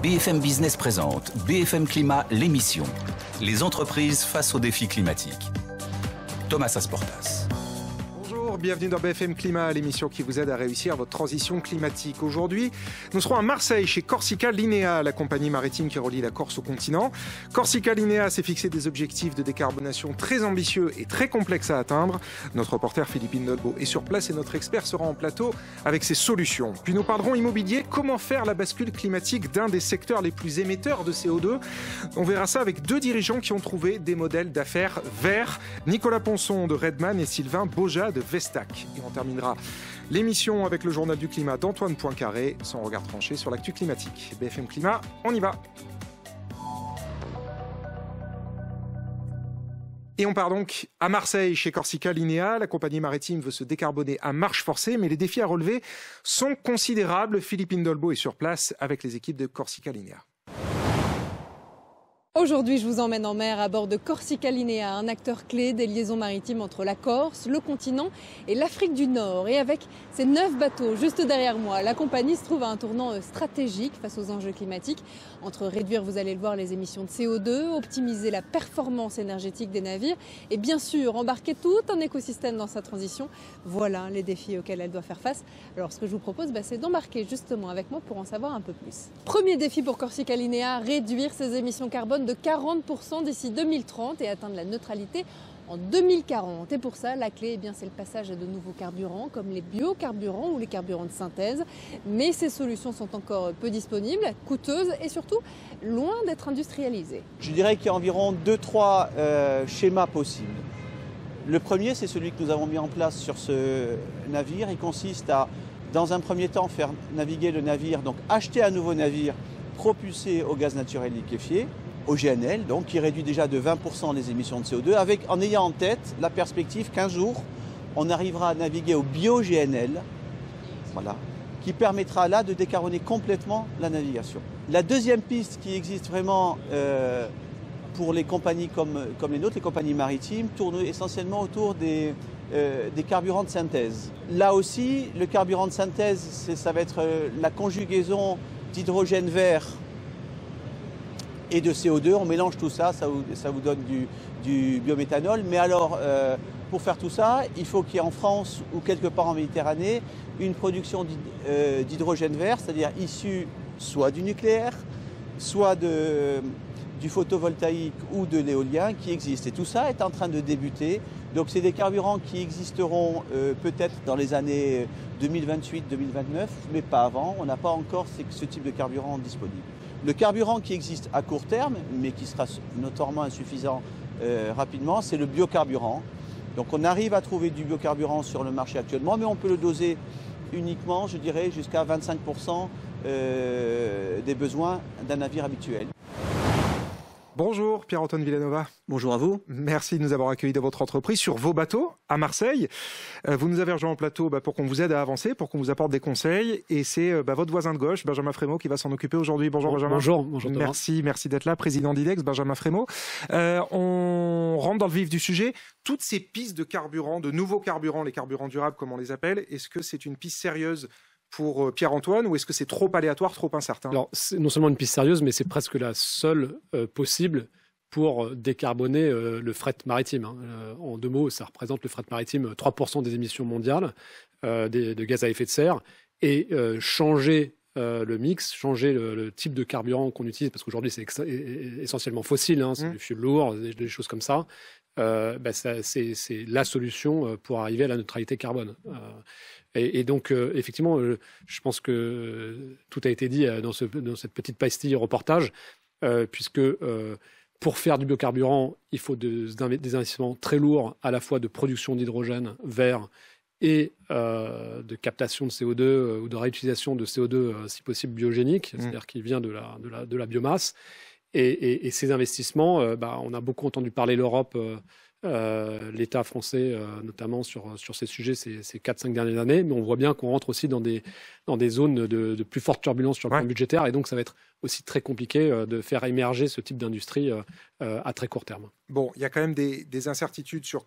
BFM Business présente BFM Climat, l'émission. Les entreprises face aux défis climatiques. Thomas Asportas. Bonjour, bienvenue dans BFM Climat, l'émission qui vous aide à réussir votre transition climatique. Aujourd'hui, nous serons à Marseille chez Corsica Linea, la compagnie maritime qui relie la Corse au continent. Corsica Linea s'est fixé des objectifs de décarbonation très ambitieux et très complexes à atteindre. Notre reporter Philippe Indolbo est sur place et notre expert sera en plateau avec ses solutions. Puis nous parlerons immobilier, comment faire la bascule climatique d'un des secteurs les plus émetteurs de CO2. On verra ça avec deux dirigeants qui ont trouvé des modèles d'affaires verts, Nicolas Ponson de Redman et Sylvain Boja de Vestac. Et on terminera l'émission avec le journal du climat d'Antoine Poincaré, son regard tranché sur l'actu climatique. BFM Climat, on y va. Et on part donc à Marseille, chez Corsica Linea. La compagnie maritime veut se décarboner à marche forcée, mais les défis à relever sont considérables. Philippe Indolbo est sur place avec les équipes de Corsica Linea. Aujourd'hui, je vous emmène en mer à bord de Corsica Linea, un acteur clé des liaisons maritimes entre la Corse, le continent et l'Afrique du Nord. Et avec ces 9 bateaux juste derrière moi, la compagnie se trouve à un tournant stratégique face aux enjeux climatiques. Entre réduire, vous allez le voir, les émissions de CO2, optimiser la performance énergétique des navires et bien sûr embarquer tout un écosystème dans sa transition. Voilà les défis auxquels elle doit faire face. Alors ce que je vous propose, c'est d'embarquer justement avec moi pour en savoir un peu plus. Premier défi pour Corsica Linea, réduire ses émissions carbone de 40% d'ici 2030 et atteindre la neutralité en 2040. Et pour ça, la clé, c'est le passage à de nouveaux carburants comme les biocarburants ou les carburants de synthèse. Mais ces solutions sont encore peu disponibles, coûteuses et surtout loin d'être industrialisées. Je dirais qu'il y a environ 2-3 schémas possibles. Le premier, c'est celui que nous avons mis en place sur ce navire. Il consiste à, dans un premier temps, faire naviguer le navire, donc acheter un nouveau navire propulsé au gaz naturel liquéfié, au GNL, donc qui réduit déjà de 20% les émissions de CO2, en ayant en tête la perspective qu'un jour, on arrivera à naviguer au bio-GNL, voilà, qui permettra là de décarboner complètement la navigation. La deuxième piste qui existe vraiment pour les compagnies comme les nôtres, les compagnies maritimes, tourne essentiellement autour des carburants de synthèse. Là aussi, le carburant de synthèse, ça va être la conjugaison d'hydrogène vert et de CO2, on mélange tout ça, ça vous donne du biométhanol. Mais alors, pour faire tout ça, il faut qu'il y ait en France ou quelque part en Méditerranée une production d'hydrogène vert, c'est-à-dire issu soit du nucléaire, soit du photovoltaïque ou de l'éolien qui existe. Et tout ça est en train de débuter. Donc c'est des carburants qui existeront peut-être dans les années 2028-2029, mais pas avant. On n'a pas encore ce type de carburant disponible. Le carburant qui existe à court terme, mais qui sera notoirement insuffisant rapidement, c'est le biocarburant. Donc on arrive à trouver du biocarburant sur le marché actuellement, mais on peut le doser uniquement, je dirais, jusqu'à 25% des besoins d'un navire habituel. Bonjour Pierre-Antoine Villanova. Bonjour à vous. Merci de nous avoir accueillis dans votre entreprise sur vos bateaux à Marseille. Vous nous avez rejoint en plateau pour qu'on vous aide à avancer, pour qu'on vous apporte des conseils. Et c'est votre voisin de gauche, Benjamin Frémaux, qui va s'en occuper aujourd'hui. Bonjour Benjamin. Bonjour Thomas. Merci d'être là, président d'IDEX, Benjamin Frémaux. On rentre dans le vif du sujet. Toutes ces pistes de carburant, de nouveaux carburants, les carburants durables comme on les appelle, est-ce que c'est une piste sérieuse pour Pierre-Antoine, ou est-ce que c'est trop aléatoire, trop incertain? Alors, c'est non seulement une piste sérieuse, mais c'est presque la seule possible pour décarboner le fret maritime. En deux mots, ça représente le fret maritime 3% des émissions mondiales de gaz à effet de serre, et changer le mix, changer le type de carburant qu'on utilise, parce qu'aujourd'hui c'est essentiellement fossile, c'est du fioul lourd, des choses comme ça. C'est la solution pour arriver à la neutralité carbone. Et donc, effectivement, je pense que tout a été dit dans cette petite pastille reportage, puisque pour faire du biocarburant, il faut des investissements très lourds, à la fois de production d'hydrogène vert et de captation de CO2 ou de réutilisation de CO2, si possible biogénique, c'est-à-dire qui vient de la biomasse. Et ces investissements, on a beaucoup entendu parler l'Europe, l'État français, notamment sur ces sujets ces 4-5 dernières années, mais on voit bien qu'on rentre aussi dans des zones de plus forte turbulence sur le plan budgétaire, et donc ça va être aussi très compliqué de faire émerger ce type d'industrie à très court terme. Bon, il y a quand même des incertitudes sur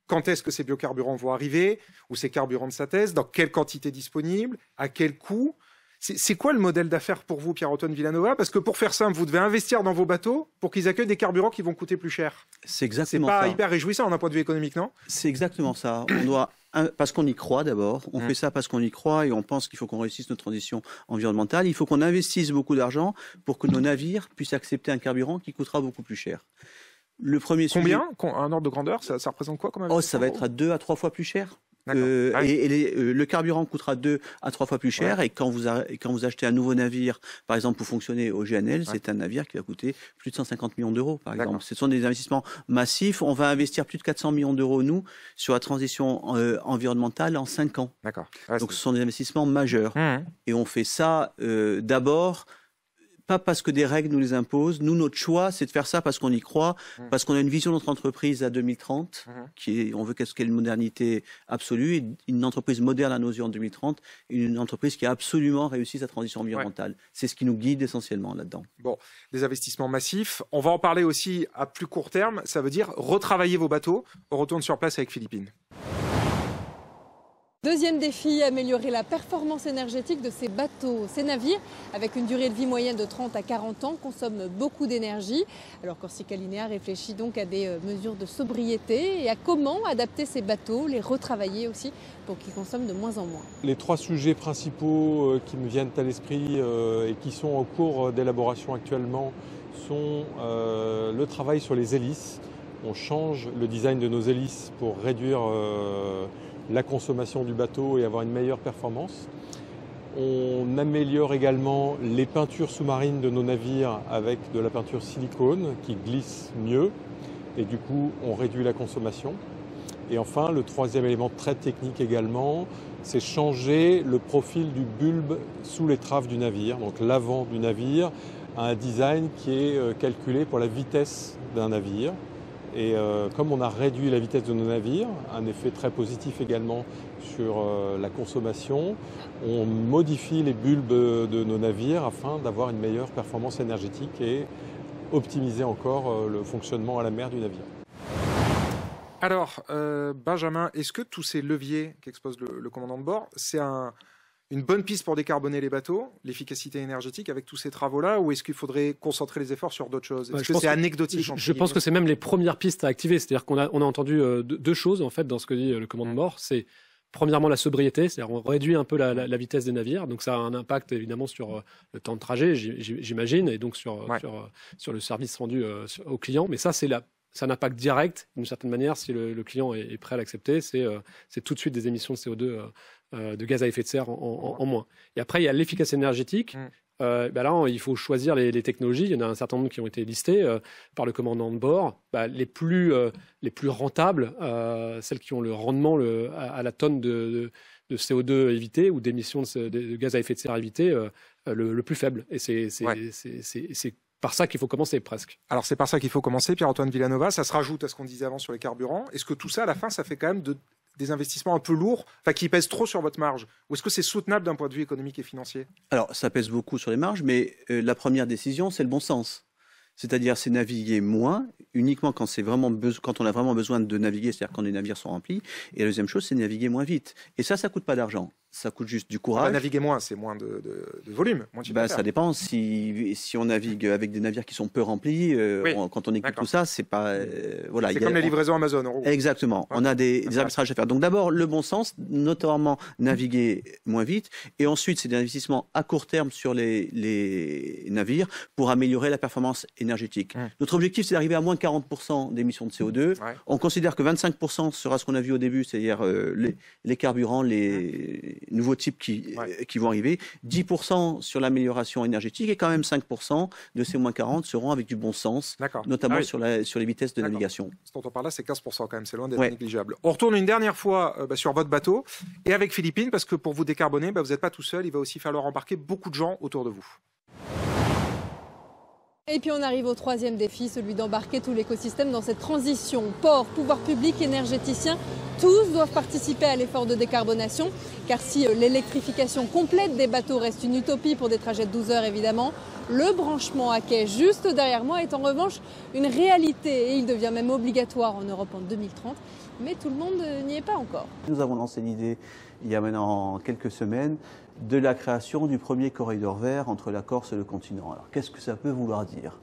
quand est-ce que ces biocarburants vont arriver, ou ces carburants de synthèse, dans quelle quantité disponible, à quel coût. C'est quoi le modèle d'affaires pour vous, Pierre-Antoine Villanova? Parce que pour faire simple, vous devez investir dans vos bateaux pour qu'ils accueillent des carburants qui vont coûter plus cher. C'est exactement ça. C'est pas hyper réjouissant d'un point de vue économique, non? C'est exactement ça. On doit, parce qu'on y croit d'abord, on fait ça parce qu'on y croit et on pense qu'il faut qu'on réussisse notre transition environnementale. Il faut qu'on investisse beaucoup d'argent pour que nos navires puissent accepter un carburant qui coûtera beaucoup plus cher. Le premier Combien? Un ordre de grandeur, ça représente quoi comme investissement? Ça va être à 2 à 3 fois plus cher. Ah oui. Le carburant coûtera 2 à 3 fois plus cher. Ouais. Et quand vous achetez un nouveau navire, par exemple, pour fonctionner au GNL, c'est un navire qui va coûter plus de 150 millions d'euros, par exemple. Ce sont des investissements massifs. On va investir plus de 400 millions d'euros, nous, sur la transition environnementale en 5 ans. D'accord. Donc, ce sont des investissements majeurs. Et on fait ça d'abord... pas parce que des règles nous les imposent. Nous, notre choix, c'est de faire ça parce qu'on y croit, parce qu'on a une vision de notre entreprise à 2030, on veut qu'elle ait une modernité absolue, et une entreprise moderne à nos yeux en 2030, et une entreprise qui a absolument réussi sa transition environnementale. C'est ce qui nous guide essentiellement là-dedans. Bon, des investissements massifs. On va en parler aussi à plus court terme. Ça veut dire retravailler vos bateaux. On retourne sur place avec Philippine. Deuxième défi, améliorer la performance énergétique de ces bateaux. Ces navires, avec une durée de vie moyenne de 30 à 40 ans, consomment beaucoup d'énergie. Alors Corsica Linea réfléchit donc à des mesures de sobriété et à comment adapter ces bateaux, les retravailler aussi pour qu'ils consomment de moins en moins. Les 3 sujets principaux qui me viennent à l'esprit et qui sont en cours d'élaboration actuellement sont le travail sur les hélices. On change le design de nos hélices pour réduire la consommation du bateau et avoir une meilleure performance. On améliore également les peintures sous-marines de nos navires avec de la peinture silicone qui glisse mieux et du coup on réduit la consommation. Et enfin, le 3e élément très technique également, c'est changer le profil du bulbe sous l'étrave du navire. Donc l'avant du navire a un design qui est calculé pour la vitesse d'un navire. Et comme on a réduit la vitesse de nos navires, un effet très positif également sur la consommation, on modifie les bulbes de nos navires afin d'avoir une meilleure performance énergétique et optimiser encore le fonctionnement à la mer du navire. Alors, Benjamin, est-ce que tous ces leviers qu'expose le commandant de bord, c'est une bonne piste pour décarboner les bateaux, l'efficacité énergétique avec tous ces travaux-là, ou est-ce qu'il faudrait concentrer les efforts sur d'autres choses? Est-ce que c'est anecdotique? Je pense que c'est même les premières pistes à activer. C'est-à-dire qu'on a entendu 2 choses en fait dans ce que dit le commandant de bord. C'est premièrement la sobriété, c'est-à-dire on réduit un peu la vitesse des navires, donc ça a un impact évidemment sur le temps de trajet, j'imagine, et donc sur le service rendu aux clients. Mais ça, c'est un impact direct, d'une certaine manière, si le client est prêt à l'accepter, c'est tout de suite des émissions de CO2 de gaz à effet de serre en moins. Et après, il y a l'efficacité énergétique. Là, il faut choisir les technologies. Il y en a un certain nombre qui ont été listées par le commandant de bord. Les plus rentables, celles qui ont le rendement à la tonne de CO2 évité ou d'émissions de gaz à effet de serre évité le plus faible. Et c'est par ça qu'il faut commencer presque. Alors c'est par ça qu'il faut commencer, Pierre-Antoine Villanova. Ça se rajoute à ce qu'on disait avant sur les carburants. Est-ce que tout ça, à la fin, ça fait quand même des investissements un peu lourds, qui pèsent trop sur votre marge? Ou est-ce que c'est soutenable d'un point de vue économique et financier? Alors ça pèse beaucoup sur les marges, mais la première décision, c'est le bon sens. C'est-à-dire c'est naviguer moins, uniquement quand on a vraiment besoin de naviguer, c'est-à-dire quand les navires sont remplis. Et la deuxième chose, c'est naviguer moins vite. Et ça coûte pas d'argent. Ça coûte juste du courage. Naviguer moins, c'est moins de volume. Ça dépend. Si on navigue avec des navires qui sont peu remplis, quand on écoute tout ça, c'est pas... c'est comme les livraisons Amazon. Exactement. On a des arbitrages à faire. Donc d'abord, le bon sens, notamment naviguer moins vite. Et ensuite, c'est des investissements à court terme sur les navires pour améliorer la performance énergétique. Notre objectif, c'est d'arriver à moins 40% d'émissions de CO2. On considère que 25% sera ce qu'on a vu au début, c'est-à-dire les carburants, les nouveaux types qui vont arriver. 10% sur l'amélioration énergétique et quand même 5% de ces moins 40 seront avec du bon sens, notamment sur les vitesses de navigation. Ce dont on parle là, c'est 15% quand même, c'est loin d'être négligeable. On retourne une dernière fois sur votre bateau et avec Philippine, parce que pour vous décarboner, vous n'êtes pas tout seul, il va aussi falloir embarquer beaucoup de gens autour de vous. Et puis on arrive au 3e défi, celui d'embarquer tout l'écosystème dans cette transition. Ports, pouvoirs publics, énergéticiens, tous doivent participer à l'effort de décarbonation. Car si l'électrification complète des bateaux reste une utopie pour des trajets de 12 heures évidemment, le branchement à quai juste derrière moi est en revanche une réalité. Et il devient même obligatoire en Europe en 2030. mais tout le monde n'y est pas encore. Nous avons lancé l'idée, il y a maintenant quelques semaines, de la création du premier corridor vert entre la Corse et le continent. Alors, qu'est-ce que ça peut vouloir dire?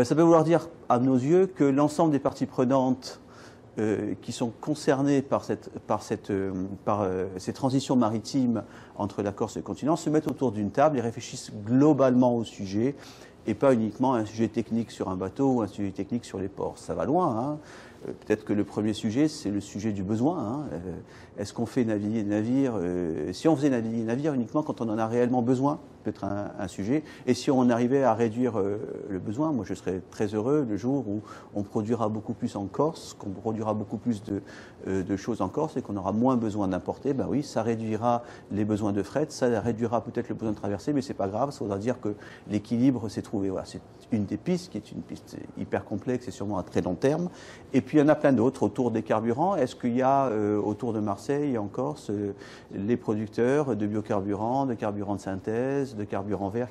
Ça peut vouloir dire, à nos yeux, que l'ensemble des parties prenantes qui sont concernées par ces transitions maritimes entre la Corse et le continent se mettent autour d'une table et réfléchissent globalement au sujet et pas uniquement un sujet technique sur un bateau ou un sujet technique sur les ports. Ça va loin, hein. Peut-être que le premier sujet, c'est le sujet du besoin, hein. Est-ce qu'on fait naviguer des navires si on faisait naviguer des navires uniquement quand on en a réellement besoin, peut-être un sujet. Et si on arrivait à réduire le besoin, moi je serais très heureux le jour où on produira beaucoup plus en Corse, qu'on produira beaucoup plus de choses en Corse et qu'on aura moins besoin d'importer. Ben oui, ça réduira les besoins de fret, ça réduira peut-être le besoin de traverser, mais c'est pas grave, ça voudra dire que l'équilibre s'est trouvé. Voilà, c'est une des pistes qui est une piste hyper complexe et sûrement à très long terme. Et puis il y en a plein d'autres autour des carburants. Est-ce qu'il y a autour de Marseille et en Corse les producteurs de biocarburants, de carburants de synthèse, de carburants verts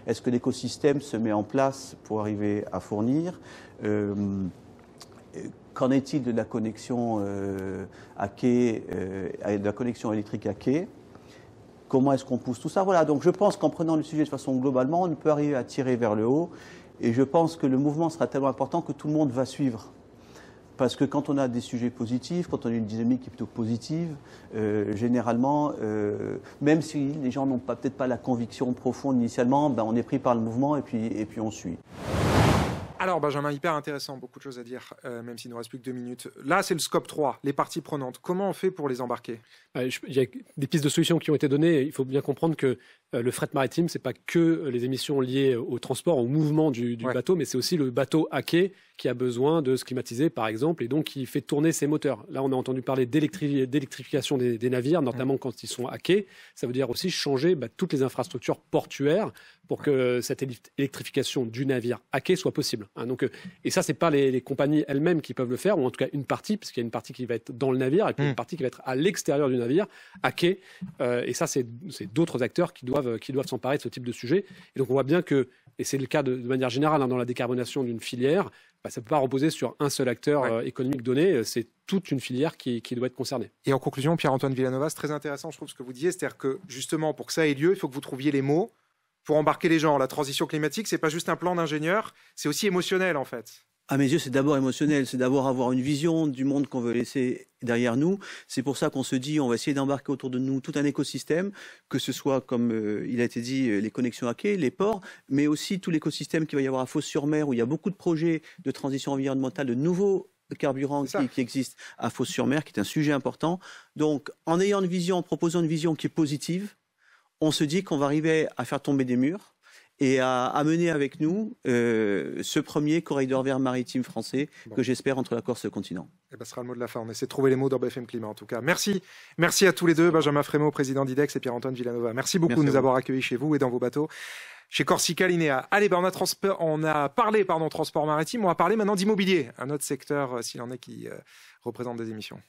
est-ce que l'écosystème se met en place pour arriver à fournir Qu'en est-il de la connexion à quai, de la connexion électrique à quai? Comment est-ce qu'on pousse tout ça? Voilà, donc je pense qu'en prenant le sujet de façon globalement, on peut arriver à tirer vers le haut. Et je pense que le mouvement sera tellement important que tout le monde va suivre. Parce que quand on a des sujets positifs, quand on a une dynamique qui est plutôt positive, généralement, même si les gens n'ont peut-être pas la conviction profonde initialement, on est pris par le mouvement et puis on suit. Alors Benjamin, hyper intéressant, beaucoup de choses à dire, même s'il ne nous reste plus que 2 minutes. Là, c'est le scope 3, les parties prenantes. Comment on fait pour les embarquer? Il y a des pistes de solutions qui ont été données. Il faut bien comprendre que le fret maritime, ce n'est pas que les émissions liées au transport, au mouvement du bateau, mais c'est aussi le bateau à quai qui a besoin de se climatiser, par exemple, et donc qui fait tourner ses moteurs. Là, on a entendu parler d'électrification des navires, notamment quand ils sont à quai. Ça veut dire aussi changer toutes les infrastructures portuaires pour que cette électrification du navire à quai soit possible. Et ça, ce n'est pas les compagnies elles-mêmes qui peuvent le faire, ou en tout cas une partie, parce qu'il y a une partie qui va être dans le navire et puis une partie qui va être à l'extérieur du navire, à quai. Et ça, c'est d'autres acteurs qui doivent s'emparer de ce type de sujet. Et donc, on voit bien que, et c'est le cas de manière générale dans la décarbonation d'une filière, ça ne peut pas reposer sur un seul acteur économique donné. C'est toute une filière qui doit être concernée. Et en conclusion, Pierre-Antoine Villanova, c'est très intéressant, je trouve, ce que vous disiez. C'est-à-dire que, justement, pour que ça ait lieu, il faut que vous trouviez les mots pour embarquer les gens. La transition climatique, ce n'est pas juste un plan d'ingénieur, c'est aussi émotionnel, en fait. À mes yeux, c'est d'abord émotionnel, c'est d'abord avoir une vision du monde qu'on veut laisser derrière nous. C'est pour ça qu'on se dit, on va essayer d'embarquer autour de nous tout un écosystème, que ce soit, comme il a été dit, les connexions à quai, les ports, mais aussi tout l'écosystème qu'il va y avoir à Fos-sur-Mer, où il y a beaucoup de projets de transition environnementale, de nouveaux carburants qui existent à Fos-sur-Mer, qui est un sujet important. Donc, en ayant une vision, en proposant une vision qui est positive, on se dit qu'on va arriver à faire tomber des murs et à amener avec nous ce premier corridor vert maritime français que j'espère entre la Corse et le continent. Ce sera le mot de la fin. On essaie de trouver les mots dans BFM Climat en tout cas. Merci à tous les deux, Benjamin Frémaux, président d'IDEX, et Pierre-Antoine Villanova. Merci beaucoup de nous avoir accueillis chez vous et dans vos bateaux. Chez Corsica Linea. Allez, on a parlé transport maritime, on va parler maintenant d'immobilier, un autre secteur, s'il en est, qui représente des émissions.